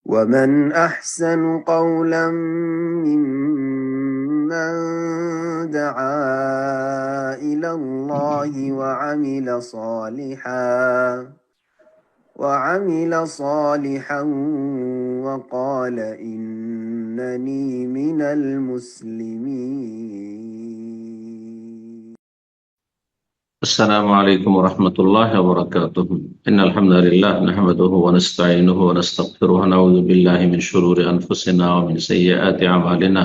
ومن أحسن قولا ممن دعا إلى الله وعمل صالحا وقال إنني من المسلمين. السلام عليكم ورحمة الله وبركاته. إن الحمد لله نحمده ونستعينه ونستغفره ونعوذ بالله من شرور أنفسنا ومن سيئات أعمالنا.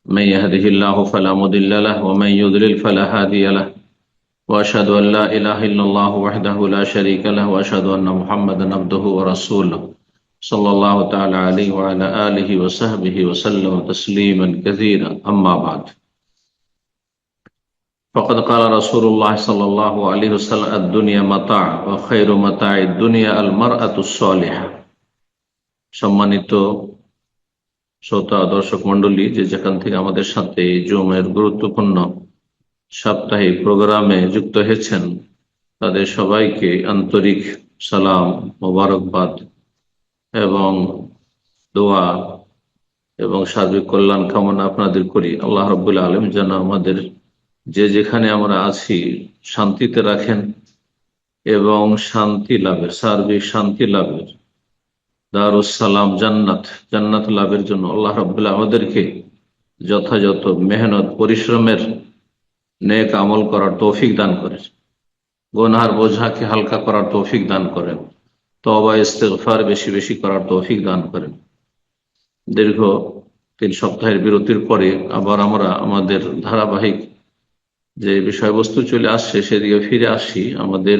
من يهده الله فلا مضل له ومن يضلل فلا هادي له وأشهد أن لا إله إلا الله وحده لا شريك له وأشهد أن محمدا عبده ورسوله صلى الله تعالى عليه وعلى آله وصحبه وسلم تسليما كثيرا. أما بعد، فقد قال رسول الله صلى الله عليه وسلم الدنيا متاع وخير متاع الدنيا المرأة الصالحة। সম্মানিত শ্রোতা দর্শক মণ্ডলী, যে যেখান থেকে আমাদের সাথে জুমের গুরুত্বপূর্ণ সাপ্তাহিক প্রোগ্রামে যুক্ত হয়েছেন, তাদের সবাইকে আন্তরিক সালাম, মোবারকবাদ এবং দোয়া এবং সার্বিক কল্যাণ কামনা আপনাদের করি। আল্লাহ রাব্বুল আলামিন যেন আমাদের যে যেখানে আমরা আছি শান্তিতে রাখেন এবং শান্তি লাভের, সার্বিক শান্তি লাভের, দারুস সালাম জান্নাত লাভের জন্য আল্লাহ রাব্বুল আমাদেরকে যথাযথ মেহনত পরিশ্রমের নেক আমল করার তৌফিক দান করেন, গুনাহের বোঝাকে হালকা করার তৌফিক দান করেন, তওবা ইস্তিগফার বেশি বেশি করার তৌফিক দান করেন। দীর্ঘ 3 সপ্তাহের বিরতির পরে আবার আমরা আমাদের ধারাবাহিক যে বিষয়বস্তু চলে আসছে সেদিকে ফিরে আসি। আমাদের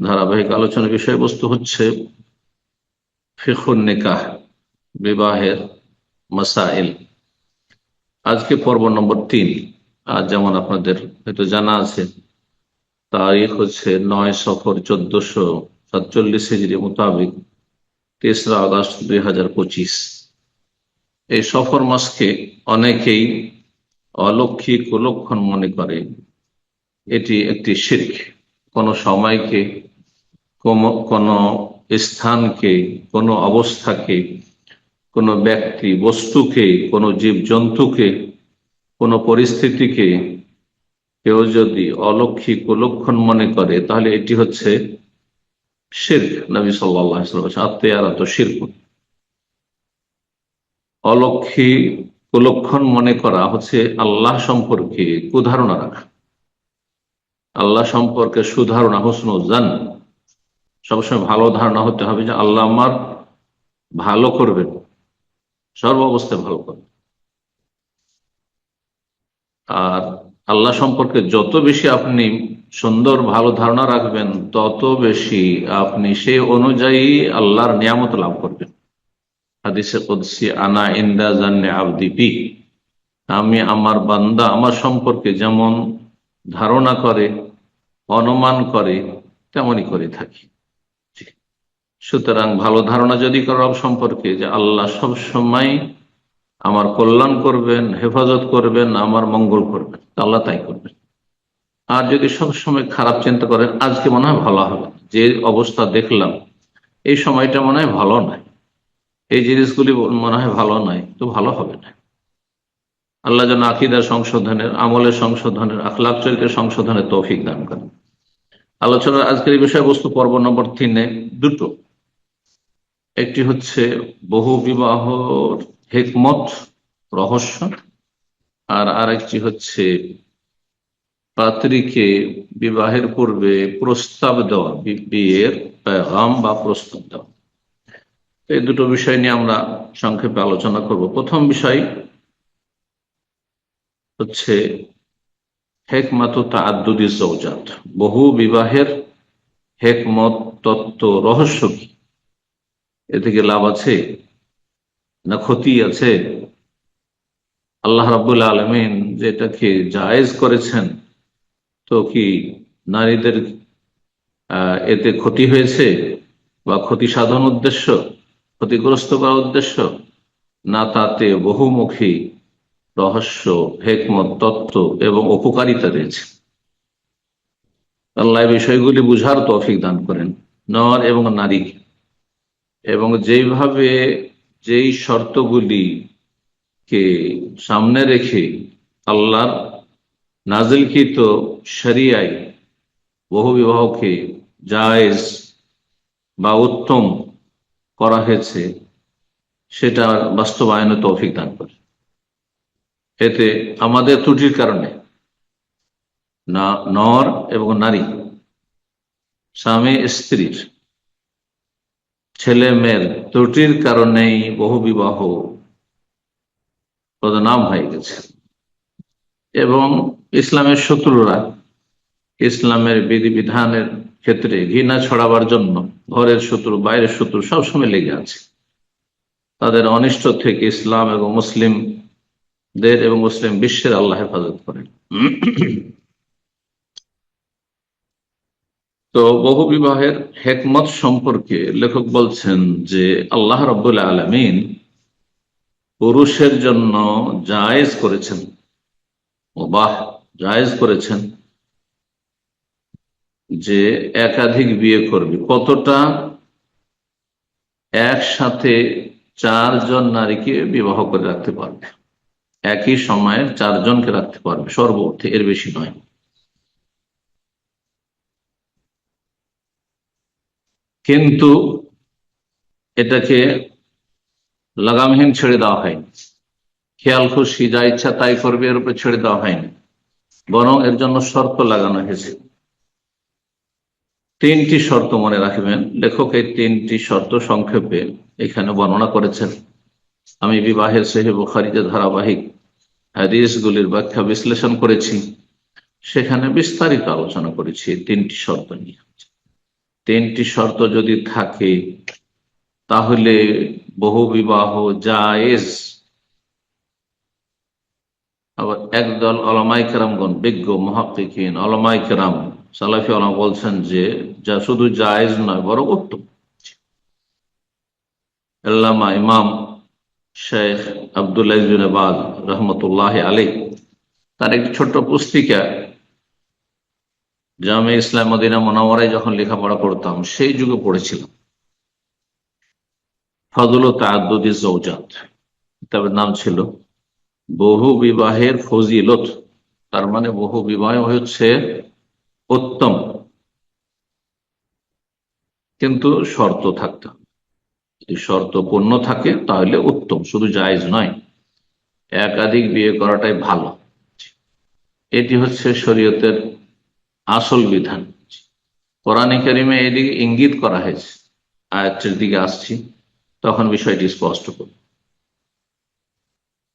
ধারাবাহিক আলোচনার বিষয়বস্তু হচ্ছে ফিকহুন নিকাহ, বিবাহের মাসাইল। আজকে পর্ব নম্বর 3। আজ যেমন আপনাদের হয়তো জানা আছে, তারিখ হচ্ছে 9 সফর 1447 হিজরি মোতাবেক 3 আগস্ট 2025। এই সফর মাসকে অনেকেই অলৌকিক কুলক্ষণ মনে করে। এটি একটি শিরক। কোনো সময়কে, কোনো স্থানকে, কোনো অবস্থাকে, কোনো ব্যক্তি বস্তুকে, কোনো জীবজন্তুকে, কোনো পরিস্থিতিকে কেউ যদি অলৌকিক কুলক্ষণ মনে করে তাহলে এটি হচ্ছে শিরক। নবী সাল্লাল্লাহু আলাইহি ওয়াসাল্লাম আত্মীয়ারাত শিরক। অলৌকিক কুলক্ষণ মনে করা হচ্ছে আল্লাহ সম্পর্কে কুধারণা রাখা, আল্লাহ সম্পর্কে সুধারণা, হুসনুজ্জান। সবসময় ভালো ধারণা হতে হবে যে আল্লাহ আমার ভালো করবেন, সর্ব অবস্থায় ভালো করবেন। আর আল্লাহ সম্পর্কে যত বেশি আপনি সুন্দর ভালো ধারণা রাখবেন, তত বেশি আপনি সেই অনুযায়ী আল্লাহর নিয়ামত লাভ করবেন। হাদিসে কুদসি, আনা ইনদা জান্নি আবদি বি, আমি আমার বান্দা আমার সম্পর্কে যেমন ধারণা করে, অনুমান করে, তেমনই করে থাকি। সুতরাং ভালো ধারণা যদি করো রব সম্পর্কে যে আল্লাহ সব সময় আমার কল্যাণ করবেন, হেফাজত করবেন, আমার মঙ্গল করবেন, আল্লাহ তাই করবেন। আর যদি সব সময় খারাপ চিন্তা করেন, আজকে মনে হয় ভালো হবে, যে অবস্থা দেখলাম এই সময়টা মনে হয় ভালো নয়, এই জিনিসগুলি মনে হয় ভালো নয়, তো ভালো হবে না। আল্লাহ যেন আকীদা সংশোধনের, আমলের সংশোধনের, আখলাক চরিত্রের সংশোধনের তৌফিক দান করেন। আলোচনার আজকের বিষয়বস্তু পর্ব নম্বর 3-এ দুটো। একটি হচ্ছে বহু বিবাহর হিকমত, রহস্য, আর আরেকটি হচ্ছে পাত্রীকে বিবাহের পূর্বে প্রস্তাব দেওয়া, বিয়ের পেগাম বা প্রস্তাব দেওয়া। এই দুটো বিষয় নিয়ে আমরা সংক্ষেপে আলোচনা করব। প্রথম বিষয় হচ্ছে হিকমাত তাআদ্দুদি যাওজাত, বহু বিবাহের হিকমত, তত্ত্ব, রহস্য কি? এ থেকে লাভ আছে না ক্ষতি আছে? আল্লাহ রাব্বুল আলামিন যেটাকে জায়েজ করেছেন, তো কি নারীদের এতে ক্ষতি হয়েছে বা ক্ষতি সাধন উদ্দেশ্য, ক্ষতিগ্রস্ত করার উদ্দেশ্য, না তাতে বহুমুখী রহস্য, হিকমত, তত্ত্ব এবং উপকারিতা রয়েছে? আল্লাহ বিষয়গুলি বুঝার তৌফিক দান করেন নর এবং নারীকে। এবং যেইভাবে যেই শর্তগুলিকে সামনে রেখে আল্লাহর নাজিলকৃত শরিয়ায় বহু বিবাহকে জায়েজ বা উত্তম করা হয়েছে, সেটা বাস্তবায়নে তৌফিক দান করে। এতে আমাদের ত্রুটির কারণে না নর এবং নারী, স্বামী স্ত্রীর, ছেলে মেয়ের ত্রুটির কারণেই বহু বিবাহ বদনাম হয়ে গেছে। এবং ইসলামের শত্রুরা ইসলামের বিধিবিধানের ক্ষেত্রে ঘৃণা ছড়াবার জন্য ঘরের শত্রু বাইরের শত্রু সবসময় লেগে আছে। তাদের অনিষ্ট থেকে ইসলাম এবং মুসলিমদের এবং মুসলিম বিশ্বের আল্লাহ হেফাজত করেন। তো বহু বিবাহের হেকমত সম্পর্কে লেখক বলছেন যে আল্লাহ রাব্বুল আলামিন পুরুষের জন্য জায়েজ করেছেন, মুবাহ জায়েজ করেছেন যে একাধিক বিয়ে করবে। কতটা? একসাথে 4 জন নারীকে বিবাহ করে রাখতে পারবে, একই সময়ে 4 জনকে রাখতে পারবে সর্বোচ্চ, এর বেশি নয়। কিন্তু এটাকে লাগামহীন ছেড়ে দেওয়া হয়নি, খেয়াল খুশি যা ইচ্ছা তাই করবে এর উপরে ছেড়ে দেওয়া হয়নি, বরং এর জন্য শর্ত লাগানো হয়েছে। 3টি শর্ত মনে রাখবেন। লেখক এই 3টি শর্ত সংক্ষেপে এখানে বর্ণনা করেছেন। আমি বিবাহের সহিহ বুখারীতে ধারাবাহিক হাদিসগুলির ব্যাখ্যা বিশ্লেষণ করেছি, সেখানে বিস্তারিত আলোচনা করেছি 3টি শর্ত নিয়ে। 3টি শর্ত যদি থাকে তাহলে বহু বিবাহ জায়েজ। আবার একদল উলামায়ে কেরামগণ, বিজ্ঞ মুহাক্কিকিন উলামায়ে কেরাম, সালাফি উলামা বলছেন যে যা শুধু জায়েজ নয় বরং উত্তম। আল্লামা ইমাম শেখ আব্দুল আজিজ বিন বাজ রহমতুল্লাহ আলাইহ তার একটি ছোট্ট পুস্তিকা, জামে ইসলাম মদিনা মুনাওয়ারায় যখন লেখাপড়া করতাম সেই যুগে পড়েছিলাম, ফজলুত তাআদ্দুদি যাওজাত, কিতাবের নাম ছিল বহু বিবাহের ফজিলত। তার মানে বহু বিবাহ হচ্ছে উত্তম, কিন্তু শর্ত থাকতে হবে। যদি শর্ত পূর্ণ থাকে তাহলে উত্তম, শুধু জায়েজ নয়। একাধিক বিয়ে করাটাই ভালো। এটি হচ্ছে শরীয়তের আসল বিধান। কোরআনে কারিমে এদিকে ইঙ্গিত করা হয়েছে, আয়াতের দিকে আসছি তখন বিষয়টি স্পষ্ট করব।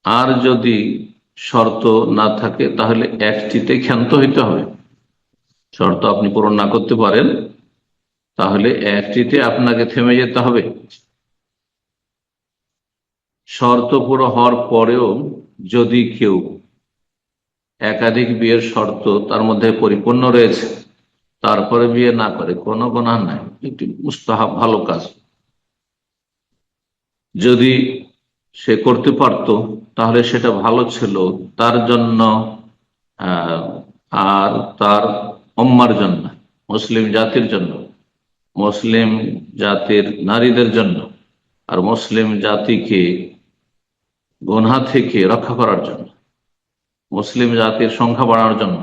আর যদি শর্ত না থাকে তাহলে একটিতে ক্ষান্ত হইতে হবে। শর্ত আপনি পূরণ না করতে পারেন তাহলে একটিতে আপনাকে থেমে যেতে হবে। শর্ত পুরো হওয়ার পরেও যদি কেউ একাধিক বিয়ের শর্ত তার মধ্যে পরিপূর্ণ রয়েছে তারপরে বিয়ে না করে, কোনো গুনাহ নাই, একটি মুস্তাহাব ভালো কাজ। যদি সে করতে পারত তাহলে সেটা ভালো ছিল তার জন্য আর তার উম্মার জন্য, মুসলিম জাতির জন্য, মুসলিম জাতির নারীদের জন্য, আর মুসলিম জাতিকে গুনাহ থেকে রক্ষা করার জন্য, মুসলিম জাতির সংখ্যা বাড়ানোর জন্য,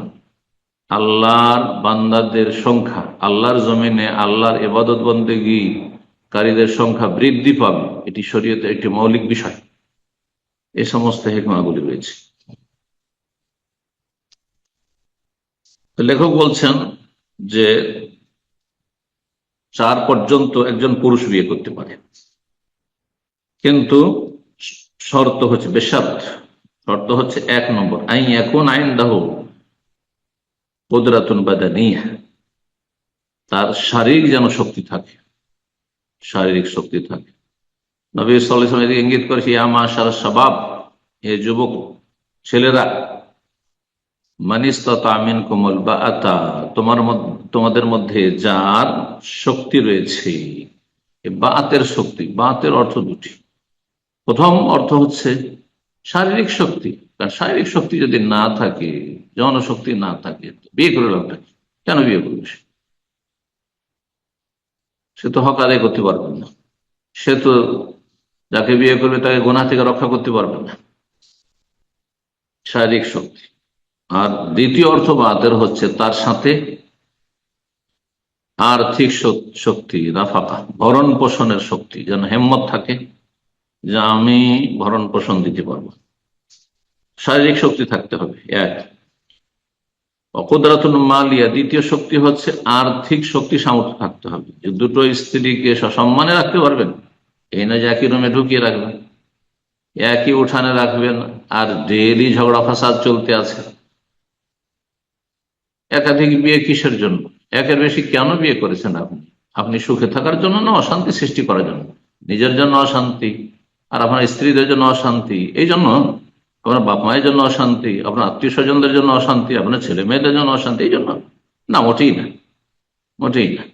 আল্লাহর বান্দাদের সংখ্যা, আল্লাহর জমিনে আল্লাহর ইবাদত বন্দেগী কারীদের সংখ্যা বৃদ্ধি পাবে, এটি শরীয়তের একটি মৌলিক বিষয়। এই সমস্ত হিকমাগুলি রয়েছে। লেখক বলছেন যে 4 পর্যন্ত একজন পুরুষ বিয়ে করতে পারে, কিন্তু শর্ত হচ্ছে বেশার্ত। শর্ত হচ্ছে 1 নম্বর, আইন এখন আইন দাহ কুদরাতুন বাদানিয়া, তার শারীরিক যেন শক্তি থাকে, শারীরিক শক্তি থাকে। নবী সাল্লাল্লাহু আলাইহি ওয়াসাল্লাম ইঙ্গিত করেছে, ইয়া মাশার শাবাব, হে যুবক ছেলেরা, মান ইসতাতা মিনকুমুল বাআতা, তোমাদের মধ্যে যার শক্তি রয়েছে, বাতের শক্তি, বাতের অর্থ দুটি। প্রথম অর্থ হচ্ছে শারীরিক শক্তি, কারণ শারীরিক শক্তি যদি না থাকে, জনশক্তি না থাকে, বিয়ে করে লাভটা কি? কেন বিয়ে করবে? সে তো হক আদায় করতে পারবে না। সে তো যাকে বিয়ে করবে তাকে গুনাহ থেকে রক্ষা করতে পারবে না। শারীরিক শক্তি। আর দ্বিতীয় অর্থ বাতের হচ্ছে তার সাথে আর্থিক শক্তি, নাফাকা, ভরণ পোষণের শক্তি, যেন হেম্মত থাকে যে আমি ভরণ পোষণ দিতে পারবো। শারীরিক শক্তি থাকতে হবে এক। অকুদরাতুন মালিয়া, দ্বিতীয় শক্তি হচ্ছে আর্থিক শক্তি, সামর্থ্য থাকতে হবে যে দুটো স্ত্রীকে সসম্মানে রাখতে পারবেন। এই না যে একই রুমে ঢুকিয়ে রাখবেন, একই উঠানে রাখবেন, আর ডেইলি ঝগড়া ফাসাদ চলতে আছে। একাধিক বিয়ে কিসের জন্য? একের বেশি কেন বিয়ে করেছেন আপনি? আপনি সুখে থাকার জন্য না অশান্তি সৃষ্টি করার জন্য? নিজের জন্য অশান্তি, আর আপনার স্ত্রীদের জন্য অশান্তি, এই জন্য আপনার বাপ মায়ের জন্য অশান্তি, আপনার আত্মীয় স্বজনদের জন্য অশান্তি, আপনার ছেলে মেয়েদের জন্য অশান্তি, এই জন্য না, মোটেই না, মোটেই না।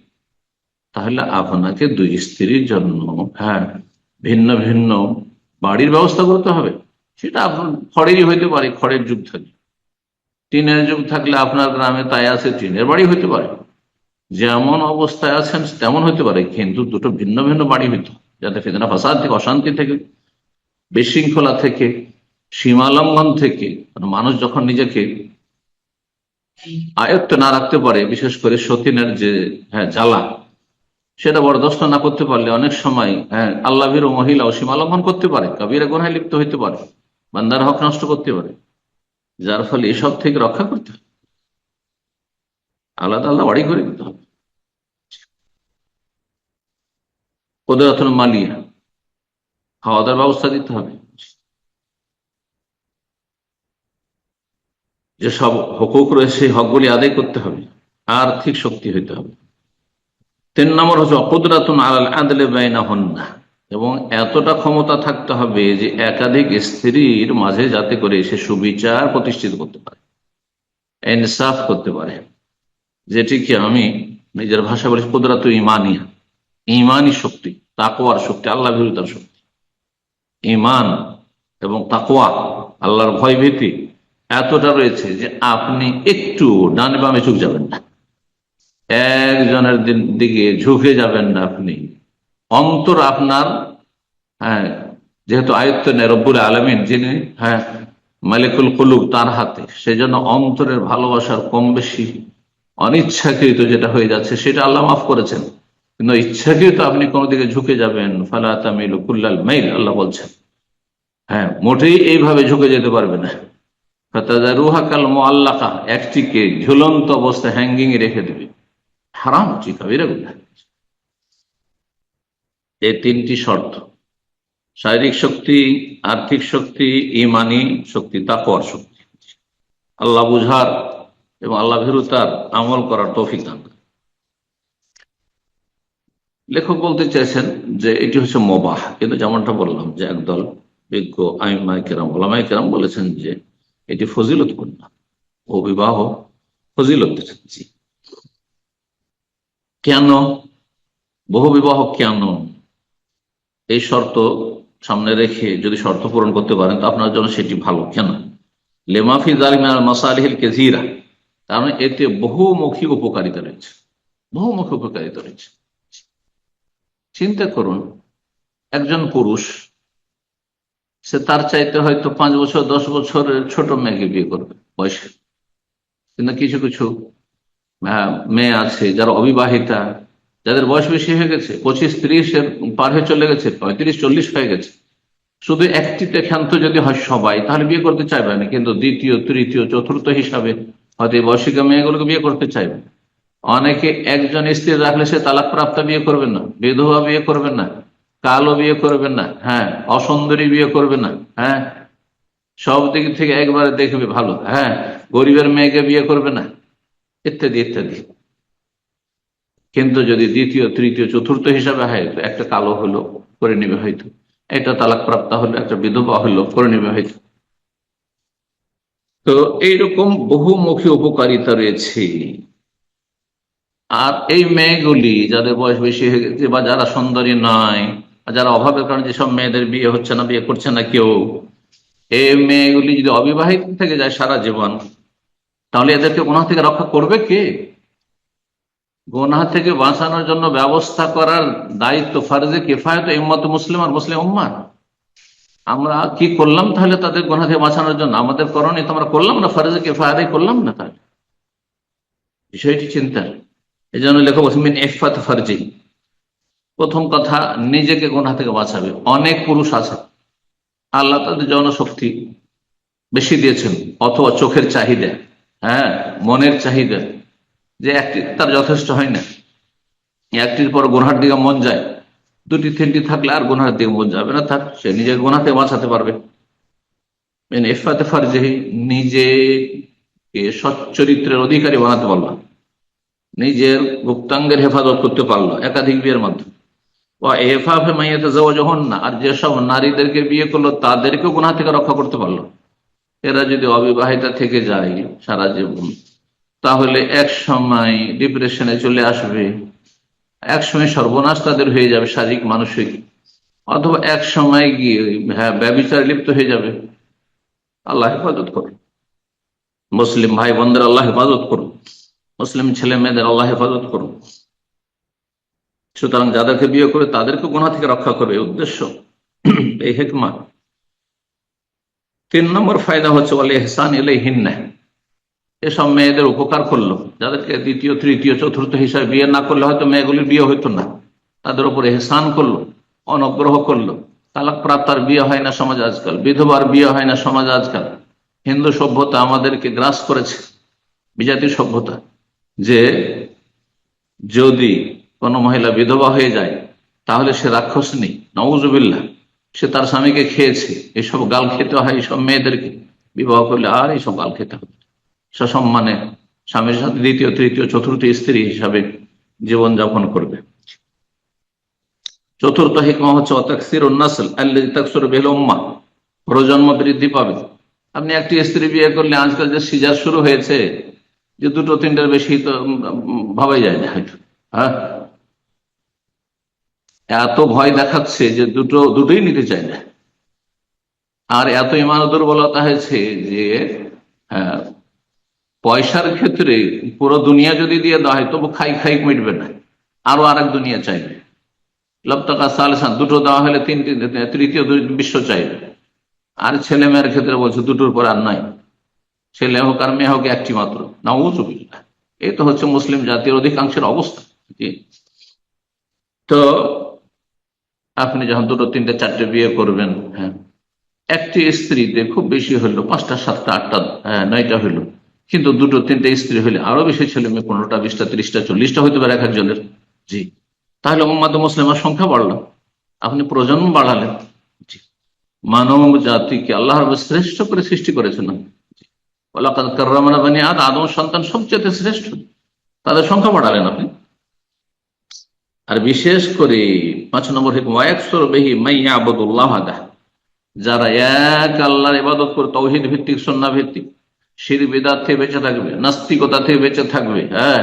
তাহলে আপনাকে দুই স্ত্রীর জন্য, হ্যাঁ, ভিন্ন ভিন্ন বাড়ির ব্যবস্থা করতে হবে। সেটা আপনার খড়েরই হইতে পারে, খড়ের যুগ থাকে। টিনের যুগ থাকলে আপনার গ্রামে তাই আছে, টিনের বাড়ি হইতে পারে। যেমন অবস্থায় আছেন তেমন হইতে পারে, কিন্তু দুটো ভিন্ন ভিন্ন বাড়ি হইতে, যাতে ফিতনা ফাসাদ থেকে, অশান্তি থেকে, বিশৃঙ্খলা থেকে, সীমালঙ্ঘন থেকে, মানুষ যখন নিজেকে আয়ত্ত না রাখতে পারে, বিশেষ করে সতীনের যে, হ্যাঁ, জ্বালা, সেটা বরদাস্ত না করতে পারলে অনেক সময়, হ্যাঁ, আল্লাহ ভীরু মহিলাও সীমালঙ্ঘন করতে পারে, কবিরা গুনাহে লিপ্ত হইতে পারে, বান্দার হক নষ্ট করতে পারে। যার ফলে এসব থেকে রক্ষা করতে হবে, আলাদা আলাদা বাড়ি করে দিতে হবে। কুদরাতুল মালিয়া, খাওয়া দাওয়ার ব্যবস্থা দিতে হবে। যেসব হকুক রয়েছে সেই হকগুলি আদায় করতে হবে। আর্থিক শক্তি হইতে হবে। 3 নম্বর হচ্ছে কুদরাতুন আলাল আদলি বাইনাহুন্না, এবং এতটা ক্ষমতা থাকতে হবে যে একাধিক স্ত্রীর মাঝে যাতে করে সে সুবিচার প্রতিষ্ঠিত করতে পারে, ইনসাফ করতে পারে। যেটিকে আমি নিজের ভাষা বলি কুদরাতু ইমানিয়া, ইমানি শক্তি, তাকওয়ার শক্তি, আল্লাহ ভীরুতার শক্তি। ইমান এবং তাকওয়া, আল্লাহর ভয় ভীতি এতটা রয়েছে যে আপনি একটু ডানে বামে ঝুঁক যাবেন না, একজনের দিকে ঝুঁকে যাবেন না আপনি। অন্তর আপনার, হ্যাঁ, যেহেতু আয়ত্ত নেই রব্বুল আলামিন, যিনি, হ্যাঁ, মালিকুল কুলুব, তার হাতে, সেজন্য অন্তরের ভালোবাসার কম বেশি অনিচ্ছাকৃত যেটা হয়ে যাচ্ছে সেটা আল্লাহ মাফ করেছেন, কিন্তু ইচ্ছাকৃত আপনি কোন দিকে ঝুঁকে যাবেন, ফালা তামিলু কুল্লাল মাইল, আল্লাহ বলছেন। হ্যাঁ, মোটেই এইভাবে ঝুঁকে যেতে পারবে না। ফাতাযারুহা কাল মুআল্লাকা, একটিকে ঝুলন্ত অবস্থায় হ্যাঙ্গিং এ রেখে দেবে, হারাম, কাবিরা গুনাহ। এই 3টি শর্ত: শারীরিক শক্তি, আর্থিক শক্তি, ইমানি শক্তি, তাকওয়ার শক্তি, আল্লাহ বুঝার এবং আল্লাহ ভীরুতার আমল করার তৌফিক দান করেন। লেখক বলতে চাইছেন যে এটি হচ্ছে মুবাহ, কিন্তু যেমনটা বললাম যে একদল বিজ্ঞ আইম্মায়ে কেরাম, উলামায়ে কেরাম বলেছেন যে এটি ফজিলতপূর্ণ, ও বিবাহ ফজিলতের। জি, কেন বহু বিবাহ, কেন এই শর্ত সামনে রেখে যদি শর্ত পূরণ করতে পারেন তো আপনার জন্য সেটি ভালো। কেন? লেমাফি জালিমিনাল মাসালিহিল কাসীরা, কারণ এতে বহুমুখী উপকারিতা রয়েছে, বহুমুখী উপকারিতা রয়েছে। চিন্তা করুন, একজন পুরুষ, সে তার চাইতে হয়তো 5 বছর 10 বছরের ছোট মেয়েকে বিয়ে করবে বয়সে, কিন্তু কিছু কিছু মেয়ে আছে যারা অবিবাহিতা, যাদের বয়স বেশি হয়ে গেছে, 25-30 পার হয়ে চলে গেছে, 35-40 হয়ে গেছে। শুধু একটিতে ক্ষান্ত যদি হয় সবাই, তাহলে বিয়ে করতে চাইবে না, কিন্তু দ্বিতীয়, তৃতীয়, চতুর্থ হিসাবে হয়তো এই বয়সিকা মেয়েগুলোকে বিয়ে করতে চাইবে। অনেকে একজন স্ত্রী রাখলে সে তালাক প্রাপ্ত বিয়ে করবেন না, বিধবা বিয়ে করবেন না, কালো বিয়ে করবেন না, হ্যাঁ, অসুন্দরী বিয়ে করবে না, হ্যাঁ, সব দিক থেকে একবারে দেখবে ভালো, হ্যাঁ, গরিবের মেয়েকে বিয়ে করবে না, ইত্যাদি ইত্যাদি। কিন্তু যদি দ্বিতীয়, তৃতীয়, চতুর্থ হিসাবে হয় তো একটা কালো হলো করে নেবে হয়তো, এটা তালাক প্রাপ্ত হলো, একটা বিধবা হলো করে নেবে হয়তো। তো এইরকম বহুমুখী উপকারিতা রয়েছে। আর এই মেয়েগুলি যাদের বয়স বেশি হয়ে গেছে বা যারা সুন্দরী নয়, যারা অভাবের কারণে যেসব মেয়েদের বিয়ে হচ্ছে না, বিয়ে করছে না কেউ, এই মেয়েগুলি যদি অবিবাহিত থেকে যায় সারা জীবন, তাহলে এদেরকে গুনাহ থেকে রক্ষা করবে কে? গুনাহ থেকে বাঁচানোর জন্য ব্যবস্থা করার দায়িত্ব ফরজে কিফায়াত উম্মত মুসলিম আর মুসলিম উম্মাহ। আমরা কি করলাম তাহলে তাদের গুনাহ থেকে বাঁচানোর জন্য? আমাদের করণীয় তো আমরা করলাম না, ফরজে কিফায়াতই করলাম না। তাহলে বিষয়টি চিন্তার। এই জন্য লেখক বলছেন মিন ইফাত ফারজি, প্রথম কথা নিজেকে গুনাহ থেকে বাঁচাবে। অনেক পুরুষ আছে আল্লাহ তাদের জনশক্তি বেশি দিয়েছেন, অথবা চোখের চাহিদা, হ্যাঁ মনের চাহিদা, যে একটি তার যথেষ্ট হয় না, একটির পর গুনহার দিকে মন যায়, দুটি তিনটি থাকলে আর গুনহার দিকে মন যাবে না তার, সে নিজের গুনাহ থেকে বাঁচাতে পারবে। ইফাতে ফারজিহি, নিজেকে সচ্চরিত্রের অধিকারী বানাতে পারলো, নিজের গুপ্তাঙ্গের হেফাজত করতে পারলো একাধিক বিয়ের মাধ্যমে। এফাফে মাইয়াতে যাওয়া যখন না, আর যেসব নারীদেরকে বিয়ে করলো তাদেরকেও গুনাহ থেকে রক্ষা করতে পারলো। এরা যদি অবিবাহিতা থেকে যায় সারা জীবন, তাহলে এক সময় ডিপ্রেশনে চলে আসবে, এক সময় সর্বনাশ তাদের হয়ে যাবে শারীরিক মানসিক, অথবা এক সময় গিয়ে ব্যভিচারে লিপ্ত হয়ে যাবে। আল্লাহ হেফাজত করুন। মুসলিম ভাই বোনদের আল্লাহ হেফাজত করুন, মুসলিম ছেলে মেয়েদের আল্লাহ হেফাজত করুন। সুতরাং যাদেরকে বিয়ে করে তাদেরকে গুনাহ থেকে রক্ষা করবে উদ্দেশ্য, এই হিকমা। 3 নম্বর ফায়দা হচ্ছে ওয়াল ইহসান ইলাইহিন্না, এসব মেয়েদের উপকার করলো, যাদেরকে দ্বিতীয় তৃতীয় চতুর্থ হিসাবে বিয়ে না করলে হয়তো মেয়েগুলির বিয়ে হইতো না, তাদের উপর ইহসান করলো, অনুগ্রহ করলো। তালাক প্রাপ্তার বিয়ে হয় না সমাজ আজকাল, বিধবার বিয়ে হয় না সমাজ আজকাল। হিন্দু সভ্যতা আমাদেরকে গ্রাস করেছে, বিজাতি সভ্যতা, যে যদি কোনো মহিলা বিধবা হয়ে যায় তাহলে সে রাক্ষসনী, নাউজুবিল্লাহ, সে তার স্বামীকে খেয়েছে। এইসব গাল খেতে হয় এইসব মেয়েদেরকে, বিবাহ করলে আর এইসব গাল খেতে হবে। সসম্মানে স্বামীর সাথে দ্বিতীয় তৃতীয় চতুর্থ স্ত্রী হিসাবে জীবন যাপন করবে। চতুর্থ হিকমা হচ্ছে তাকসিরুন নাসল আল্লাযী তাকসুরু বিহিল উম্মাহ, প্রজন্ম বৃদ্ধি পাবে। আপনি একটি স্ত্রী বিয়ে করলে আজকাল যে সিজার শুরু হয়েছে, যে দুটো তিনটার বেশি তো ভাবাই যায় না হয়তো। হ্যাঁ, এত ভয় দেখাচ্ছে যে দুটোই নিতে চায় না। আর এত ইমান দুর্বলতা হয়েছে যে পয়সার ক্ষেত্রে পুরো দুনিয়া যদি দিয়ে দেওয়া হয় তবু খাই খাই মিটবে না, আরো আর এক দুনিয়া চাইবে। লবতাকা সালসান, দুটো দেওয়া হলে তৃতীয় বিশ্ব চাইবে। আর ছেলে মেয়ের ক্ষেত্রে বলছে দুটোর পর আর নাই, ছেলে হোক আর মেয়ে হোক একটি মাত্র, নাউযুবিল্লাহ। এই তো হচ্ছে মুসলিম জাতির অধিকাংশের অবস্থা। তো আপনি যখন দুটো তিনটে চারটে বিয়ে করবেন, হ্যাঁ, একটি স্ত্রীতে খুব বেশি হলো 5টা 7টা 8টা 9টা হইলো, কিন্তু দুটো তিনটে স্ত্রী হলে আরো বেশি ছেলে মেয়ে 15টা 20টা 30টা 40টা হইতে পারে এক একজনের। জি, তাহলে উম্মাতে মুসলিমার সংখ্যা বাড়লো, আপনি প্রজন্ম বাড়ালেন। জি, মানব জাতিকে আল্লাহ শ্রেষ্ঠ করে সৃষ্টি করেছেন। ওয়ালাকাদ কাররামনা বানি আদম, আদম সন্তান সবচেয়ে শ্রেষ্ঠ, তাদের সংখ্যা বাড়ালেন আপনি। আর বিশেষ করে 5 নম্বর হিকমা ওয়ায়াকসুরু বিহি মাইয়াবুদুল্লাহ ওয়াহদাহ, যারা এক আল্লাহর ইবাদত করে তাওহীদ ভিত্তিক সুন্নাহ ভিত্তিক, শিরক বিদআত থেকে বেঁচে থাকবে, নাস্তিকতা থেকে বেঁচে থাকবে, হ্যাঁ,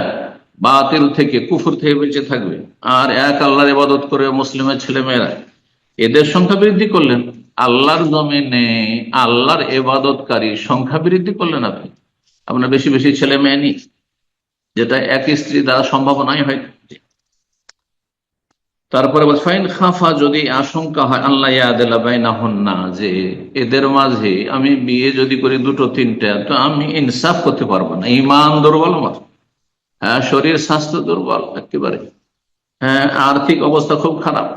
বাতিল থেকে কুফর থেকে বেঁচে থাকবে, আর এক আল্লাহর ইবাদত করে মুসলিমের ছেলে মেয়েরা, এদের সংখ্যা বৃদ্ধি করলেন। আল্লাহর জমিনে আল্লাহর ইবাদতকারী সংখ্যা বৃদ্ধি করলেন আপনি। আপনার বেশি বেশি ছেলে মেয়ে নেই, যেটা এক স্ত্রী দ্বারা সম্ভব নয় হয়। তারপরে ফাইন খাফা, যদি আশঙ্কা হয়, আল্লাহ ইয়াদিলা বাইনাহুন্না, যে এদের মাঝে আমি বিয়ে যদি করি দুটো তিনটা, তো আমি ইনসাফ করতে পারবো না, ইমান দুর্বল আমার, হ্যাঁ, শরীর স্বাস্থ্য দুর্বল একেবারে, হ্যাঁ, আর্থিক অবস্থা খুব খারাপ,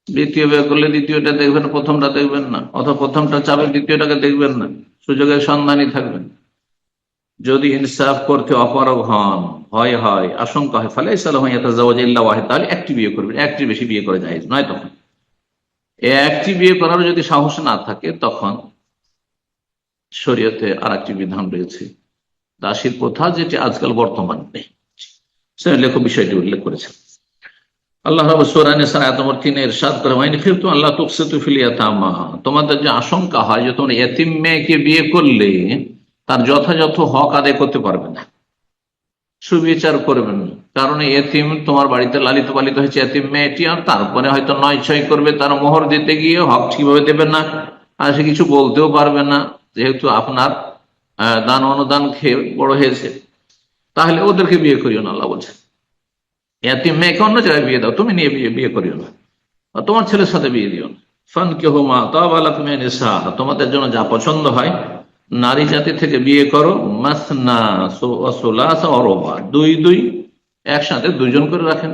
দ্বিতীয় বিয়ে করলে দ্বিতীয়টা দেখবেন, প্রথমটা দেখবেন না, অথবা প্রথমটা চাবেন দ্বিতীয়টাকে দেখবেন না, সুযোগের সন্ধানই থাকবেন। যদি ইনসাফ করতে অপারগ হন, ভয় হয়, আশঙ্কা হয়, তাহলে একটি বিয়ে করবেন, একটি বেশি বিয়ে করে যায় নয়। তখন একটি বিয়ে করার যদি সাহস না থাকে, তখন শরীয়তে আর একটি বিধান রয়েছে, দাসীর প্রথা, যেটি আজকাল বর্তমান নেই। লেখক বিষয়টি উল্লেখ করেছেন। আল্লাহ রাব্বুল সূরা নিসা আয়াত নম্বর 3 ইরশাদ করে, ওয়াইন ফিরতুম আল্লাহ তুকসিতু ফিল ইয়াতামা, তোমাদের যে আশঙ্কা হয় যে তোমরা এতিম মেয়েকে বিয়ে করলে তার যথাযথ হক আদায় করতে পারবে না, সুবিচার করবেন না। কারণ এতিম তোমার বাড়িতে লালিত পালিত হয়েছে এতিম মেয়েটি, আর তারপরে হয়তো 9-6 করবে, তার মোহর দিতে গিয়ে হক ঠিকভাবে দেবে না, আর সে কিছু বলতেও পারবে না, যেহেতু আপনার দান অনুদান খেয়ে বড় হয়েছে। তাহলে ওদেরকে বিয়ে করিও না, আল্লাহ বলছে। এতিম মেয়েকে অন্য জায়গায় বিয়ে দাও, তুমি নিয়ে বিয়ে বিয়ে করিও না, আর তোমার ছেলের সাথে বিয়ে দিও না। ফানকিহুমা তাবা লাকুম মিনান নিসা, তোমাদের জন্য যা পছন্দ হয় নারী জাতি থেকে বিয়ে করো। মাসনা ওয়া সুলাসা ওয়া রুবা, দুই দুই, একসাথে দুইজন করে রাখেন।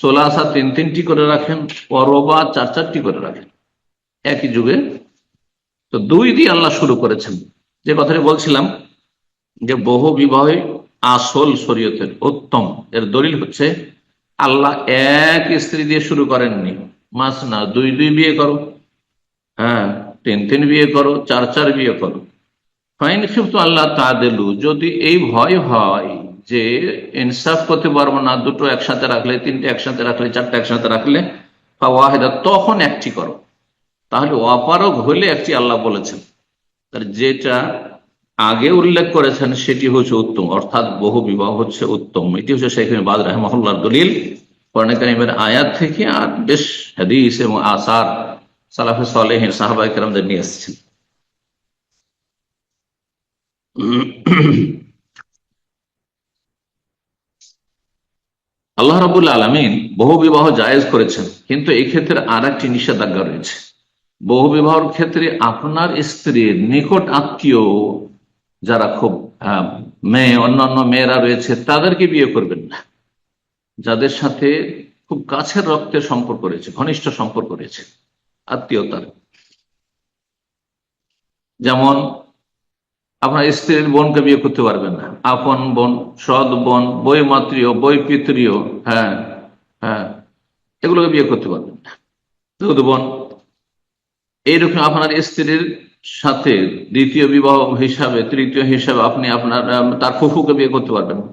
সোলাসা তিন তিনটি করে রাখেন, ও রোবা চার চারটি করে রাখেন একই যুগে। তো দুই দিয়ে আল্লাহ শুরু করেছেন। যে কথাটি বলছিলাম যে বহু বিবাহই আসল শরীয়তের উত্তম, এর দলিল হচ্ছে আল্লাহ এক স্ত্রী দিয়ে শুরু করেননি। মাস না দুই দুই বিয়ে করো, হ্যাঁ তিন তিন বিয়ে করো, চার চার বিয়ে করো। ফাইন খিফতু আল্লাহ তাদেলু, যদি এই ভয় হয় যে ইনসাফ করতে পারবো না, দুটো একসাথে রাখলে, তিনটে একসাথে রাখলে, চারটে একসাথে রাখলে, ফাওয়াহিদা, তখন একটি করো। তাহলে অপারগ হলে একটি আল্লাহ বলেছেন, তার যেটা আগে উল্লেখ করেছেন সেটি হচ্ছে উত্তম, অর্থাৎ বহু বিবাহ হচ্ছে উত্তম। এটি হচ্ছে শেখ বাদ রাহিমাহুল্লাহর দলিল কোরআন কারীমের আয়াত থেকে, আর বেশ হাদিস এবং আসার সালাফে সালেহিন সাহাবায়ে কেরামদের নিয়ে এসেছেন। আল্লাহ রাব্বুল আলামিন বহু বিবাহ জায়েজ করেছেন, কিন্তু এই ক্ষেত্রে আর একটি নিষেধাজ্ঞা রয়েছে। বহু বিবাহের ক্ষেত্রে আপনার স্ত্রীর নিকট আত্মীয় যারা খুব মেয়ে, অন্যান্য মেয়েরা রয়েছে, তাদেরকে বিয়ে করবেন না। যাদের সাথে খুব কাছের রক্তের সম্পর্ক রয়েছে, ঘনিষ্ঠ সম্পর্ক রয়েছে, আত্মীয়তার, যেমন আপনার স্ত্রীর বোনকে বিয়ে করতে পারবেন না, আপন বোন, সৎ বোন, বৈমাত্রীয়, বৈপিত্রীয়, হ্যাঁ হ্যাঁ, এগুলোকে বিয়ে করতে পারবেন না। দুধ বোন, এইরকম আপনার স্ত্রীর সাথে দ্বিতীয় বিবাহ হিসাবে, তৃতীয় হিসাবে আপনি আপনার তার ফুফুকে বিয়ে করতে পারবেন না।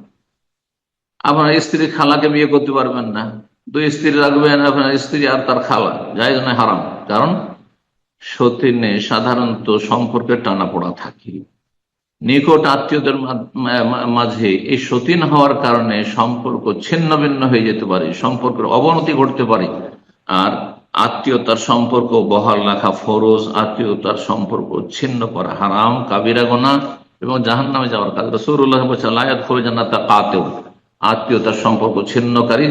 আপনার স্ত্রীর খালাকে বিয়ে করতে পারবেন না। দুই স্ত্রী রাখবেন, আপনার স্ত্রী আর তার খালা, জায়েজ নয়, হারাম। কারণ সতীনে সাধারণত সম্পর্কের টানাপোড়া থাকে, নিকট আত্মীয়দের মাঝে এই সতীন হওয়ার কারণে সম্পর্ক ছিন্ন ভিন্ন হয়ে যেতে পারে, সম্পর্কের অবনতি ঘটতে পারে। আর আত্মীয়তার সম্পর্ক বহাল রাখা ফরজ, আত্মীয়তার সম্পর্ক ছিন্ন করা হারাম, কাবিরা গুনাহ এবং জাহান্নামে যাওয়ার কাজ। রাসূলুল্লাহ বলেছেন লা ইয়াদখুলু জান্নাতা কাতিউ, আত্মীয়তার সম্পর্ক ছিন্নকারী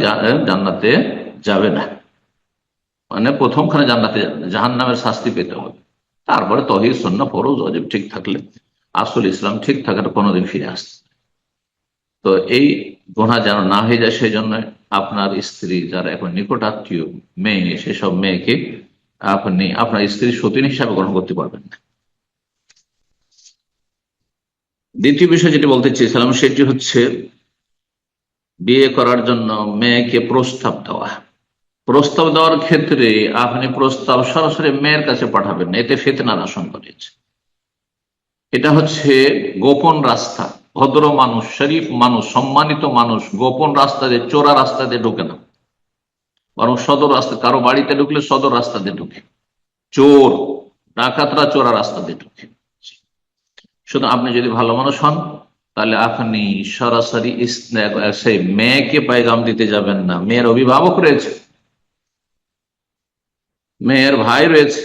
জান্নাতে যাবে না। মানে প্রথমখানে জান্নাতে যাবে না, জাহান্নামের শাস্তি পেতে হবে। তারপরে তহিদ সুন্নাহ ফরজ ওয়াজিব ঠিক থাকলে, আসল ইসলাম ঠিক থাকার কোনোদিন ফিরে আসতে। তো এই গুনাহ যেন না হয়ে যায়, সেই জন্য আপনার স্ত্রী যারা এখন নিকট আত্মীয় মেয়ে, সেসব মেয়েকে আপনি আপনার স্ত্রী সতীন হিসাবে গ্রহণ করতে পারবেন না। দ্বিতীয় বিষয় যেটি বলতে চেয়েছিলাম সেটি হচ্ছে বিয়ে করার জন্য মেয়েকে প্রস্তাব দেওয়া। প্রস্তাব দেওয়ার ক্ষেত্রে আপনি প্রস্তাব সরাসরি মেয়ের কাছে পাঠাবেন না, এতে ফিতনার আশঙ্কা রয়েছে। এটা হচ্ছে গোপন রাস্তা। ভদ্র মানুষ, শরীফ মানুষ, সম্মানিত মানুষ গোপন রাস্তা দিয়ে, চোরা রাস্তা দিয়ে ঢুকে না, বরং সদর রাস্তা। কারো বাড়িতে ঢুকলে সদর রাস্তা দিয়ে ঢুকে, চোর ডাকাতরা চোরা রাস্তা দিয়ে ঢুকে। শুধু আপনি যদি ভালো মানুষ হন, তাহলে আপনি সরাসরি সেই মেয়েকে পায়গাম দিতে যাবেন না। মেয়ের অভিভাবক রয়েছে, মেয়ের ভাই রয়েছে,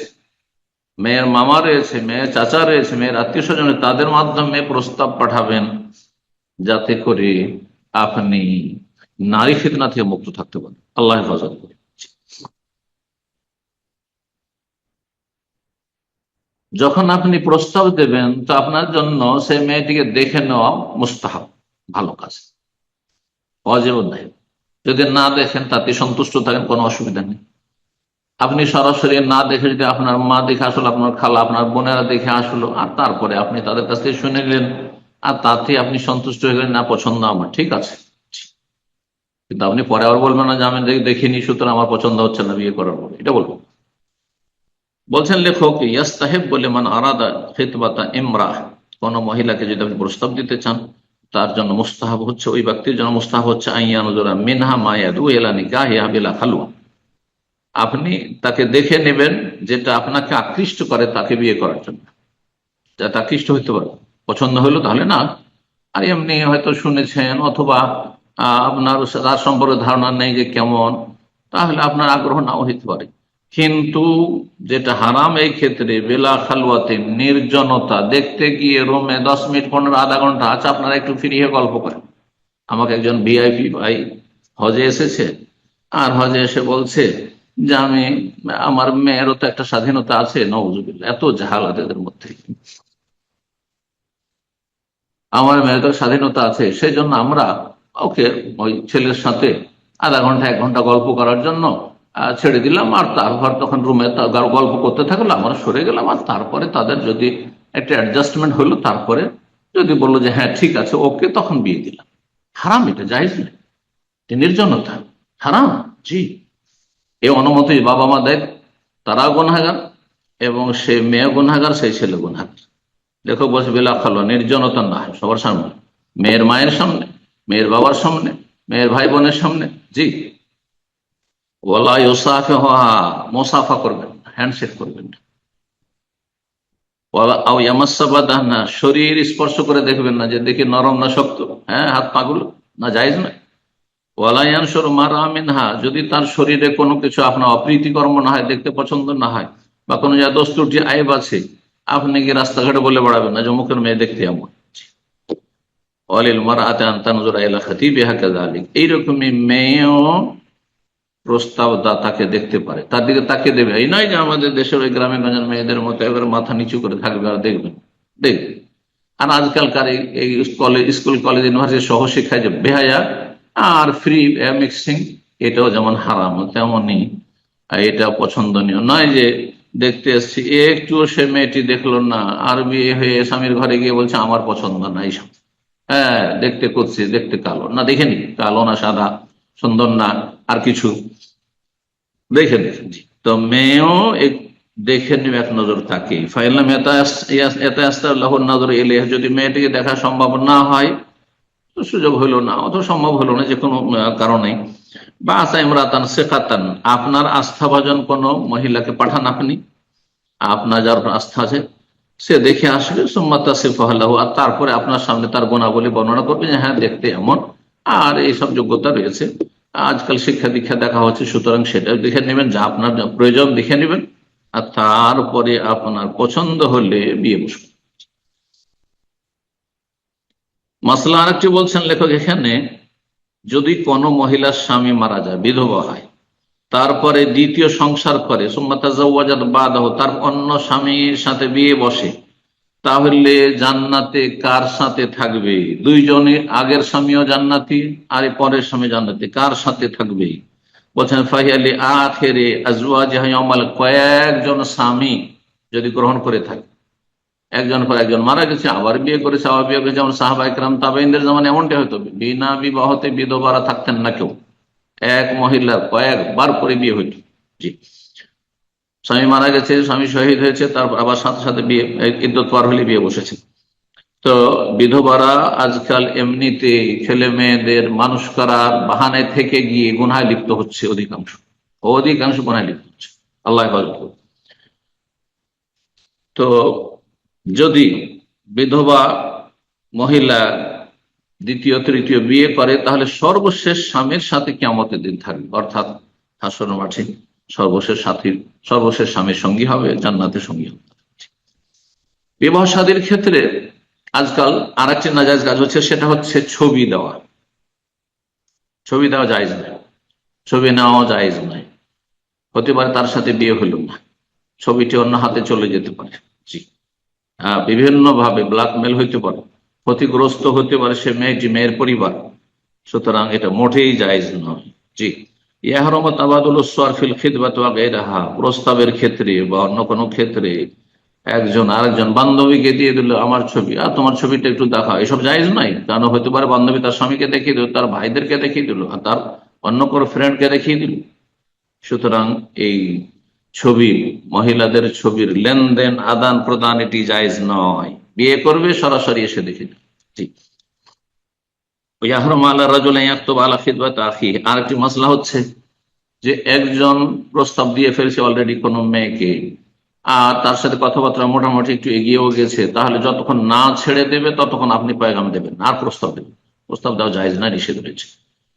মেয়ের মামা রয়েছে, মেয়ের চাচা রয়েছে, মেয়ের আত্মীয় স্বজন, তাদের মাধ্যমে প্রস্তাব পাঠাবেন, যাতে করে আপনি নারী ফিতনা থেকে মুক্ত থাকতে পারেন। আল্লাহ হেফাজত করে। যখন আপনি প্রস্তাব দেবেন, তো আপনার জন্য সেই মেয়েটিকে দেখে নেওয়া মুস্তাহাব, ভালো কাজ, ওয়াজিব নয়। যদি না দেখেন, তাতে সন্তুষ্ট থাকেন, কোনো অসুবিধা নেই। আপনি সরাসরি না দেখে, যদি আপনার মা দেখে আসলো, আপনার খালা, আপনার বোনেরা দেখে আসলো, আর তারপরে আপনি তাদের কাছ থেকে শুনে নিলেন, আর তাতে আপনি সন্তুষ্ট হয়ে গেলেন, না পছন্দ আমার, ঠিক আছে। কিন্তু আপনি পরে আবার বলবেন না যে আমি দেখিনি, সুতরাং আমার পছন্দ হচ্ছে না বিয়ে করার পরে, এটা বলবো। বলছেন লেখক, ইয়াস্তাহিব বলে মান আরাদা খিতবাতা ইমরাহ, কোন মহিলাকে যদি আপনি প্রস্তাব দিতে চান, তার জন্য মুস্তাহাব হচ্ছে, ওই ব্যক্তির জন্য মুস্তাহাব হচ্ছে আইয়ানুজুরা মিনহা মা ইয়াদু ইলা নিকাহিহা বিলা খালওয়া, আপনি তাকে দেখে নেবেন যেটা আপনাকে আকৃষ্ট করে তাকে বিয়ে করার জন্য, যাতে আকৃষ্ট হইতে পারে। পছন্দ হলো তাহলে না, আর এমনি হয়তো শুনেছেন, অথবা আপনার তার সম্পর্কে ধারণা নেই যে কেমন, তাহলে আপনার আগ্রহ নাও হইতে পারে। কিন্তু যেটা হারাম এই ক্ষেত্রে বেলা খালওয়াতে, নির্জনতা, দেখতে গিয়ে রুমে 10 মিনিট 15 আধা ঘন্টা, আচ্ছা আপনারা একটু ফিরিয়ে গল্প করেন। আমাকে একজন ভিআইপি ভাই হজে এসেছে, আর হজে এসে বলছে যে আমার মেয়েরও তো একটা স্বাধীনতা আছে, নওজুবিল্লাহ, এত জাহালাত এদের মধ্যে। আমার মেয়ের তো স্বাধীনতা আছে, সেই জন্য আমরা ওকে ওই ছেলের সাথে আধা ঘন্টা 1 ঘন্টা গল্প করার জন্য ছেড়ে দিলাম, আর তারপর তখন রুমে গল্প করতে থাকলো, আমরা সরে গেলাম, আর তারপরে তাদের যদি একটা অ্যাডজাস্টমেন্ট হলো, তারপরে যদি বললো যে হ্যাঁ ঠিক আছে ওকে, তখন বিয়ে দিলাম। হারাম, এটা জায়েজ নেই, এটা নির্জনতা, হারাম। জি, এই অনুমতি বাবা মা দেয়, তারাও গুনাহগার, এবং সে মেয়ে গুনাহগার, সেই ছেলে গুনাহগার। দেখো বসে বেলা খালো, নির্জনতা না, সবার সামনে, মেয়ের মায়ের সামনে, মেয়ের বাবার সামনে, মেয়ের ভাই বোনের সামনে। জি, ওয়ালা ইউসাফিহা, মুসাফা করবেন না, হ্যান্ডশেক করবেন না। ওয়ালা আও ইয়ামাসসা বাদানা, শরীর স্পর্শ করে দেখবেন না, যে দেখি নরম না শক্ত, হ্যাঁ হাত পাগুলো, না, জায়েজ না। ওয়ালা ইয়ানশুর মা রাআ মিনহা, যদি তার শরীরে কোনো কিছু আপনার অপ্রীতিকর মনে হয়, দেখতে পছন্দ না হয়, বা কোনো যা দোষ ত্রুটি আইব আছে, আপনি কি রাস্তাঘাটে বলে বেড়াবেন না যে মুখের মেয়ে দেখতে এমন। ওয়ালিল মারআতি আন তানজুরা ইলা খাতিবিহা কাযালিক, এইরকমই মেয়েও প্রস্তাব দাতাকে দেখতে পারে, তার দিকে তাকে দেবে। এই নয় যে আমাদের দেশের ওই গ্রামে গঞ্জের মেয়েদের মতো এবার মাথা নিচু করে থাকবে আর দেখবেন, দেখবে। আর আজকালকার এই কলেজ, স্কুল, কলেজ, ইউনিভার্সিটি সহ শিক্ষায় যে বেহায়া আর ফ্রি মিক্সিং, এটাও যেমন হারাম তেমনই এটা পছন্দনীয় নয়। যে দেখতে এসছি, একটুও সে মেয়েটি দেখলো না, আর বিয়ে হয়ে স্বামীর ঘরে গিয়ে বলছে আমার পছন্দ না এইসব। হ্যাঁ, দেখতে করছি, দেখতে কালো না, দেখেনি কালো না সাদা, সুন্দর না আর কিছু, দেখে দেখেন। তো মেয়েও দেখে নিবে এক নজর তাকে। ফাইলাম নজর এলে, যদি মেয়েটিকে দেখা সম্ভব না হয়, সুযোগ হইল না অথবা সম্ভব হলো না যে কোনো কারণে, বা আসা ইমরাতান শেখাতান, আপনার আস্থাভাজন কোনো মহিলাকে পাঠান, আপনি আপনার যার উপর আস্থা আছে সে দেখে আসবে, সুম্মাতা সিফাহু, আর তারপরে আপনার সামনে তার গুণাবলী বর্ণনা করবে যে হ্যাঁ দেখতে এমন আর এইসব যোগ্যতা রয়েছে। আজকাল শিক্ষা দীক্ষা দেখা হচ্ছে, সুতরাং সেটা দেখে নেবেন, যা আপনার প্রয়োজন দেখে নেবেন, আর তারপরে আপনার পছন্দ হলে বিয়ে বসবেন। মাসলা আরেকটি বলছেন লেখক এখানে, যদি কোনো মহিলার স্বামী মারা যায়, বিধবা হয়, তারপরে দ্বিতীয় সংসার করে, তার অন্য স্বামীর সাথে বিয়ে বসে, তাহলে জান্নাতে কার সাথে থাকবে? দুইজনে, আগের স্বামীও জান্নাতি আর পরের স্বামী জান্নাতি, কার সাথে থাকবে? বলছেন ফাহিয়ালি আখেরে আজওয়াজিহা ইয়াউমাল, কয়েকজন স্বামী যদি গ্রহণ করে থাকে, একজন পর একজন মারা গেছে, আবার বিয়ে করেছে, আবার বিয়ে করেছে, যেমন সাহাবা ইকরাম তাবেঈনদের জামানে এমনটা হয়তো, বিনা বিবাহতে বিধবারা থাকতেন না কেউ, এক মহিলার কয়েকবার করে বিয়ে হইত। জি, স্বামী মারা গেছে, স্বামী শহীদ হয়েছে, তারপর আবার সাথে সাথে বিয়ে, ইদ্যত পার হলে বিয়ে বসেছে। তো বিধবারা আজকাল এমনিতে ছেলে মেয়েদের মানুষ করার বাহানায় থেকে গিয়ে গুনায় লিপ্ত হচ্ছে, অধিকাংশ অধিকাংশ গুনায় লিপ্ত হচ্ছে, আল্লাহ হেফাজত করুন। তো যদি বিধবা মহিলা দ্বিতীয় তৃতীয় বিয়ে করে, তাহলে সর্বশেষ স্বামীর সাথে কিয়ামতের দিন থাকবে, অর্থাৎ হাসরের মাঠে সর্বশেষ সাথী, সর্বশেষ স্বামীর সঙ্গী হবে, জান্নাতের সঙ্গী হবে। বিবাহ শাদীর ক্ষেত্রে আজকাল আর একটি নাজায়েজ কাজ হচ্ছে, সেটা হচ্ছে ছবি দেওয়া। ছবি দেওয়া জায়েজ নয়, ছবি নেওয়া জায়েজ নয়। হতে পারে তার সাথে বিয়ে হলো না, ছবিটি অন্য হাতে চলে যেতে পারে। জি, বিভিন্ন ভাবে ব্ল্যাকমেল হইতে পারে, ক্ষতিগ্রস্ত হতে পারে সে মেয়েটি, মেয়ের পরিবার, সুতরাং এটা মোটেই জায়েজ নয়। জি, ইয়াহরামু তাবাদুল সুওয়ার ফিল খিতবাতি ওয়া গায়রিহা, প্রস্তাবের ক্ষেত্রে বা অন্য কোনো ক্ষেত্রে একজন আরেকজন, বান্ধবীকে দিয়ে দিল আমার ছবি, আর তোমার ছবিটা একটু দেখাও, এসব জায়েজ নাই। কারণ হতে পারে বান্ধবী তার স্বামীকে দেখিয়ে দিল, তার ভাইদেরকে দেখিয়ে দিল, আর তার অন্য কোনো ফ্রেন্ডকে দেখিয়ে দিল। সুতরাং এই ছবি, মহিলাদের ছবির লেনদেন, আদান প্রদান, এটি জায়েজ নয়। বিয়ে করবে সরাসরি এসে দেখে। জি, আরেকটি মাসলা হচ্ছে যে একজন প্রস্তাব দিয়ে ফেলছে অলরেডি কোনো মেয়েকে, আর তার সাথে কথাবার্তা মোটামুটি একটু এগিয়েও গেছে, তাহলে যতক্ষণ না ছেড়ে দেবে ততক্ষণ আপনি পয়গাম দেবেন, আর প্রস্তাব দেবেন। প্রস্তাব দেওয়া জায়েজ না, নিষেধ রয়েছে।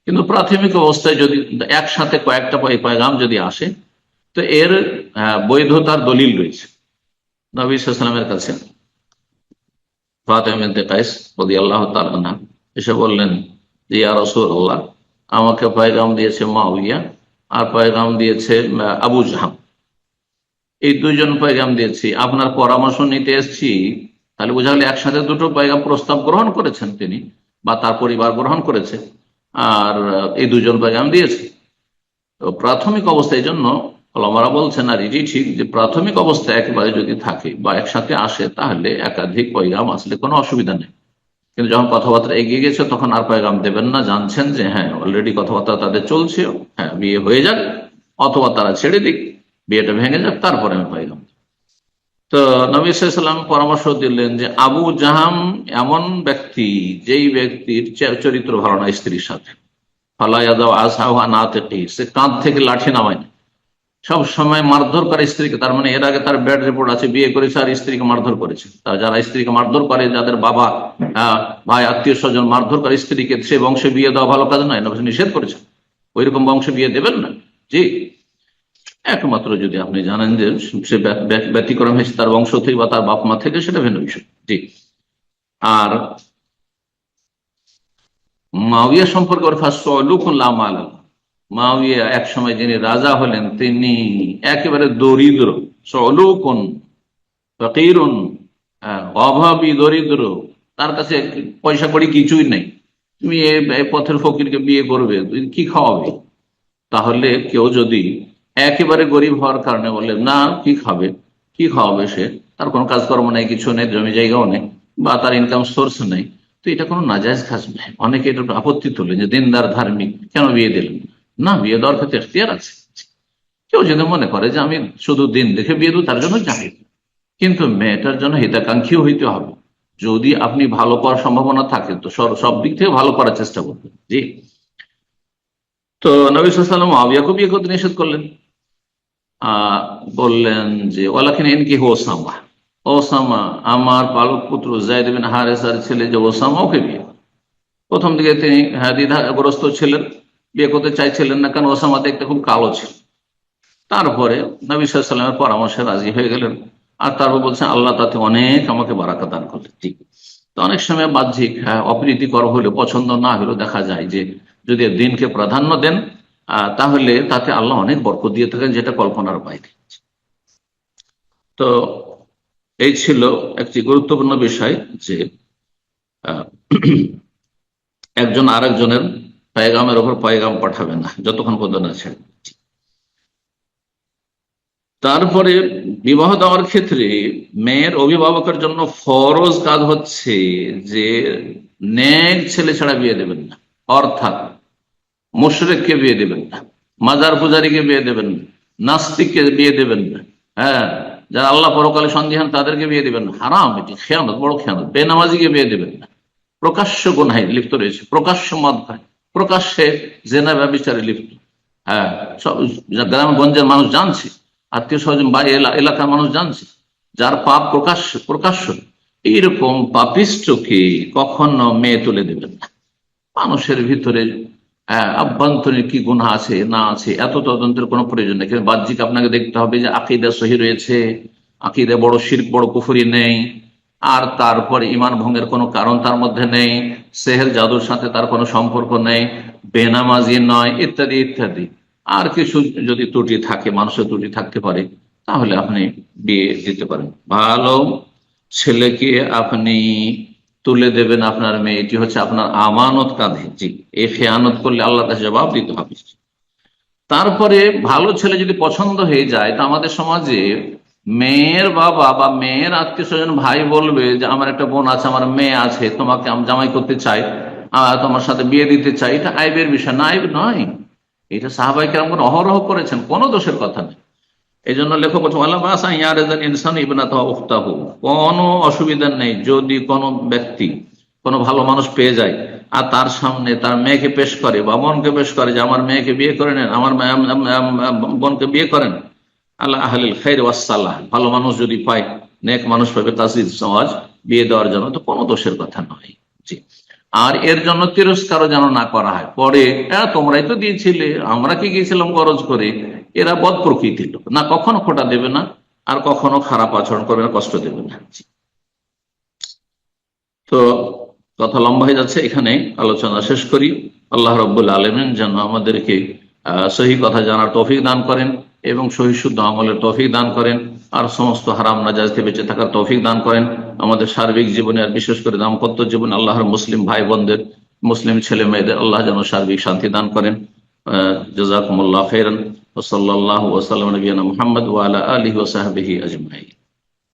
কিন্তু প্রাথমিক অবস্থায় যদি একসাথে কয়েকটা পয়গাম যদি আসে, তো এর বৈধতার দলিল রয়েছে নবী সাল্লাল্লাহু আলাইহি ওয়াসাল্লামের কাছে। ফাতিমা বিনতে কায়েস রাদিয়াল্লাহু তাআলা আনহা এসে বললেন যে ইয়া রাসূলুল্লাহ, আমাকে পয়গাম দিয়েছে মুআবিয়া আর পয়গাম দিয়েছে আবু জাহাম, এই দুইজন পয়গাম দিয়েছি, আপনার পরামর্শ নিতে এসেছি। তাহলে বোঝা গেল একসাথে দুটো পয়গাম প্রস্তাব গ্রহণ করেছেন তিনি বা তার পরিবার গ্রহণ করেছে, আর এই দুজন পয়গাম দিয়েছে। তো প্রাথমিক অবস্থায় এই জন্য ওলামারা বলছেন, আর এটি ঠিক যে প্রাথমিক অবস্থায় একেবারে যদি থাকে বা একসাথে আসে তাহলে একাধিক পয়গাম আসলে কোনো অসুবিধা নেই। কিন্তু যখন কথাবার্তা এগিয়ে গেছে তখন আর পয়গাম দেবেন না, জানছেন যে হ্যাঁ অলরেডি কথাবার্তা তাদের চলছে, হ্যাঁ বিয়ে হয়ে যাক অথবা তারা ছেড়ে দিক, বিয়েটা ভেঙে যাক, তারপরে আমি পয়গাম। তো নবী সাল্লাল্লাহু আলাইহি ওয়াসাল্লাম পরামর্শ দিলেন যে আবু জাহাম এমন ব্যক্তি যেই ব্যক্তির চরিত্র ভালো না স্ত্রীর সাথে, ফালা ইয়াদাউ আসাহু আন আতিকি, সে কাঁধ থেকে লাঠি নামায় না, সব সময় মারধর করে স্ত্রীকে। তার মানে এর আগে তার ব্যাড রিপোর্ট আছে, বিয়ে করেছে আর স্ত্রীকে মারধর করেছে। তারা যারা স্ত্রীকে মারধর করে, যাদের বাবা ভাই আত্মীয় স্বজন মারধর করে স্ত্রীকে, সে বংশে বিয়ে দেওয়া ভালো কাজ নয়, নবী নিষেধ করেছে, ওইরকম বংশে বিয়ে দেবেন না। জি, একমাত্র যদি আপনি জানেন যে সে ব্যতিক্রম হয়েছে তার বংশ থেকে বা তার বাপ মা থেকে, সেটা ভিন্ন বিষয়। জি। আর মুআবিয়া সম্পর্কে মুআবিয়া এক সময় যিনি রাজা হলেন তিনি একেবারে দরিদ্র, সলুকুন ফকিরুন, অভাবী দরিদ্র, তার কাছে পয়সা কড়ি কিছুই নেই। তুমি এই পথের ফকিরকে বিয়ে করবে, কি খাওয়াবে? তাহলে কেউ যদি একেবারে গরিব হওয়ার কারণে বলে না কি খাবে, কি খাওয়াবে, সে তার কোনো কাজকর্ম নেই, কিছু নেই, জমি জায়গাও নেই, বা তার ইনকাম সোর্স নেই, তো এটা কোনো নাজায়েজ কাজ নয়। অনেকে এটা আপত্তি তোলেন যে দিনদার ধার্মিক কেন বিয়ে দিলেন না, বিয়ে দেওয়ার ক্ষেত্রে এখতিয়ার আছে। কেউ যদি মনে করে যে আমি শুধু দিন দেখে বিয়ে দেবো, তার জন্য জাহিদ, কিন্তু মেয়েটার জন্য হিতাকাঙ্ক্ষীও হইতে হবে। যদি আপনি ভালো করার সম্ভাবনা থাকে তো সব দিক থেকে ভালো করার চেষ্টা করবেন। জি। তো নবী সাল্লাল্লাহু আলাইহি ওয়াসাল্লাম মুআবিয়াকে বিয়ে করতে নিষেধ করলেন, বললেন যে ওয়ালাকিন ইনকি ওসামা, ওসামা আমার পালক পুত্র যায়েদ বিন হারেসার ছেলে যে ওসামা, ওকে বিয়ে। প্রথম দিকে তিনি দ্বিধাগ্রস্ত ছিলেন, বিয়ে করতে চাইছিলেন না, কারণ ওসামা দেখতে খুব কালো ছিল। তারপরে নবী সাল্লাল্লাহু আলাইহি ওয়াসাল্লামের পরামর্শে রাজি হয়ে গেলেন, আর তারপর বলছেন আল্লাহ তাতে অনেক আমাকে বারাকা দান করলেন। ঠিক। তো অনেক সময় বাহ্যিক অপ্রীতিকর হলে, পছন্দ না হলেও দেখা যায় যে যদি দিনকে প্রাধান্য দেন তাহলে তাতে আল্লাহ অনেক বরকত দিয়ে থাকেন, যেটা কল্পনার বাইরে। তো এই ছিল একটি গুরুত্বপূর্ণ বিষয় যে একজন আরেকজনের পয়গামের ওপর পয়গাম পাঠাবে না যতক্ষণ পর্যন্ত আছে। তারপরে বিবাহ দেওয়ার ক্ষেত্রে মেয়ের অভিভাবকের জন্য ফরজ কাজ হচ্ছে যে নেক ছেলে ছাড়া বিয়ে দেবেন না, অর্থাৎ মুশরিককে বিয়ে দেবেন না, মাজার পূজারীকে বিয়ে দেবেন না, নাস্তিককে বিয়ে দেবেন না, হ্যাঁ যারা আল্লাহ পরকালে সন্দিহান তাদেরকে বিয়ে দেবেন না, হারাম, এটি খেয়ানত, বড় খেয়ানত। বেনামাজিকে বিয়ে দেবেন না, প্রকাশ্য গুনাহে লিপ্ত রয়েছে, প্রকাশ্য মদ খায়, প্রকাশ্যে জেনা ব্যভিচারে লিপ্ত, হ্যাঁ সব গ্রামগঞ্জের মানুষ জানছে, আত্মীয় স্বজন বা এলাকার মানুষ জানছে, যার পাপ প্রকাশ্য এইরকম পাপিষ্টকে কখনো মেয়ে তুলে দেবেন না। মানুষের ভিতরে আভ্যন্তরীণ কি গুনাহ আছে না আছে এত তদন্তের কোনো প্রয়োজন নেই, কিন্তু বাহ্যিক আপনাকে দেখতে হবে যে আকীদা সহি রয়েছে, আকীদা বড় শিরক বড় কুফরি নেই, আর তারপরে ঈমান ভঙ্গের কোনো কারণ তার মধ্যে নেই, সেহের জাদুর সাথে তার কোনো সম্পর্ক নেই, বেনামাজি নয়, ইত্যাদি ইত্যাদি। আর কিছু যদি ত্রুটি থাকে, মানুষের ত্রুটি থাকতে পারে, তাহলে আপনি বিয়ে দিতে পারেন। ভালো ছেলেকে আপনি তুলে দেবেন আপনার মেয়ে, এটি হচ্ছে আপনার আমানত কাঁধে। জি, এই খেয়ানত করলে আল্লাহর কাছে জবাব দিতে হবে। তারপরে ভালো ছেলে যদি পছন্দ হয়ে যায়, তা আমাদের সমাজে মেয়ের বাবা বা মেয়ের আত্মীয় স্বজন ভাই বলবে যে আমার একটা বোন আছে, আমার মেয়ে আছে, তোমাকে আমি জামাই করতে চাই, তোমার সাথে বিয়ে দিতে চাই, এটা আইবের বিষয় না, আইব নয়। এটা সাহাবায়ে কেরাম অহরহ করেছেন, কোনো দোষের কথা নেই। এই জন্য লেখক ইনসান কোনো অসুবিধা নেই যদি কোনো ব্যক্তি কোনো ভালো মানুষ পেয়ে যায় আর তার সামনে তার মেয়েকে পেশ করে বা বোনকে পেশ করে যে আমার মেয়েকে বিয়ে করে নেন, আমার বোনকে বিয়ে করেন, আল্লাহ আহলিল খাইর ওয়াসসালাহ, ভালো মানুষ যদি পায়, নেক মানুষ পাবে তাসদিদ সমাজ বিয়ে দেওয়ার জন্য, তো কোনো দোষের কথা নয়। জি। আর এর জন্য তিরস্কারও যেন না করা হয়, পরে তোমরাই তো দিয়েছিলে, আমরা কি গিয়েছিলাম গরজ করে, এরা বদ প্রকৃতির লোক, না কখনো খোটা দেবে না, আর কখনো খারাপ আচরণ করবে না, কষ্ট দেবে না। তো কথা লম্বা হয়ে যাচ্ছে, এখানে আলোচনা শেষ করি। আল্লাহ রাব্বুল আলামিন যেন আমাদেরকে সহি কথা জানার তৌফিক দান করেন এবং সহি শুদ্ধ আমলের তৌফিক দান করেন, আর সমস্ত হারাম নাজায়েজ থেকে বেঁচে থাকার তৌফিক দান করেন। আমাদের সার্বিক জীবনে, আর বিশেষ করে দাম্পত্য জীবনে আল্লাহর মুসলিম ভাই বোনদের, মুসলিম ছেলে মেয়েদের আল্লাহ যেন সার্বিক শান্তি দান করেন। জাযাকুমুল্লাহু খাইরান ওয়া সাল্লাল্লাহু ওয়া সাল্লাম নবিয়ানা মুহাম্মদ ওয়া আলা আলিহি ওয়া সাহবিহি আজমাইন।